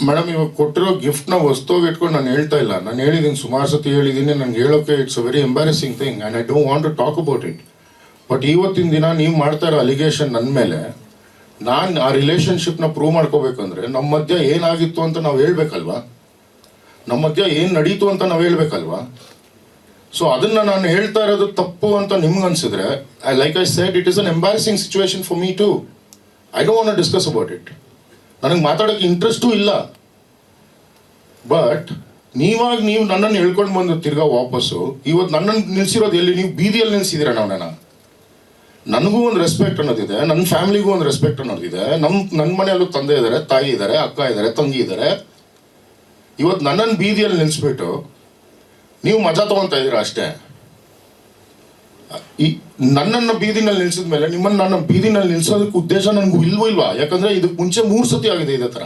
Madam ಇವಾಗ ಕೊಟ್ಟಿರೋ ಗಿಫ್ಟ್ನ ವಸ್ತುವಾಗಿ ಇಟ್ಕೊಂಡು ನಾನು ಹೇಳ್ತಾ ಇಲ್ಲ. ನಾನು ಹೇಳಿದ್ದೀನಿ, ಸುಮಾರು ಸತಿ ಹೇಳಿದ್ದೀನಿ. ನನಗೆ ಹೇಳೋಕೆ it's a very embarrassing thing and I don't want to talk about it. But ಇವತ್ತಿನ ದಿನ ನೀವು ಮಾಡ್ತಾ ಇರೋ ಅಲಿಗೇಷನ್ ನನ್ನ ಮೇಲೆ, ನಾನು ಆ ರಿಲೇಷನ್ಶಿಪ್ನ ಪ್ರೂವ್ ಮಾಡ್ಕೋಬೇಕಂದ್ರೆ ನಮ್ಮ ಮಧ್ಯ ಏನಾಗಿತ್ತು ಅಂತ ನಾವು ಹೇಳ್ಬೇಕಲ್ವಾ, ನಮ್ಮ ಮಧ್ಯ ಏನು ನಡೀತು ಅಂತ ನಾವು ಹೇಳ್ಬೇಕಲ್ವಾ. ಸೊ ಅದನ್ನು ನಾನು ಹೇಳ್ತಾ ಇರೋದು ತಪ್ಪು ಅಂತ ನಿಮ್ಗೆ ಅನ್ಸಿದ್ರೆ, like I said, it is an embarrassing situation for me too. I don't want to discuss about it. ನನಗೆ ಮಾತಾಡೋಕ್ಕೆ ಇಂಟ್ರೆಸ್ಟೂ ಇಲ್ಲ. ಬಟ್ ನೀವು ನನ್ನನ್ನು ಹೇಳ್ಕೊಂಡು ಬಂದು ತಿರ್ಗಾ ವಾಪಸ್ಸು ಇವತ್ತು ನನ್ನನ್ನು ನಿಲ್ಸಿರೋದು ಎಲ್ಲಿ? ನೀವು ಬೀದಿಯಲ್ಲಿ ನಿಲ್ಸಿದ್ದೀರ. ನನಗೂ ಒಂದು ರೆಸ್ಪೆಕ್ಟ್ ಅನ್ನೋದಿದೆ, ನನ್ನ ಫ್ಯಾಮಿಲಿಗೂ ಒಂದು ರೆಸ್ಪೆಕ್ಟ್ ಅನ್ನೋದಿದೆ. ನನ್ನ ಮನೆಯಲ್ಲೂ ತಂದೆ ಇದ್ದಾರೆ, ತಾಯಿ ಇದ್ದಾರೆ, ಅಕ್ಕ ಇದ್ದಾರೆ, ತಂಗಿ ಇದ್ದಾರೆ. ಇವತ್ತು ನನ್ನನ್ನು ಬೀದಿಯಲ್ಲಿ ನಿಲ್ಲಿಸ್ಬಿಟ್ಟು ನೀವು ಮಜಾ ತೊಗೊತಾ ಇದ್ದೀರಾ ಅಷ್ಟೇ. ಈ ನನ್ನನ್ನು ಬೀದಿನಲ್ಲಿ ನಿಲ್ಸಿದ ಮೇಲೆ ನಿಮ್ಮನ್ನು ನನ್ನ ಬೀದಿನಲ್ಲಿ ನಿಲ್ಸೋದಕ್ಕೆ ಉದ್ದೇಶ ನನಗೂ ಇಲ್ವಾ? ಯಾಕಂದರೆ ಇದಕ್ಕೆ ಮುಂಚೆ 3 ಸತಿ ಆಗಿದೆ ಇದೇ ಥರ.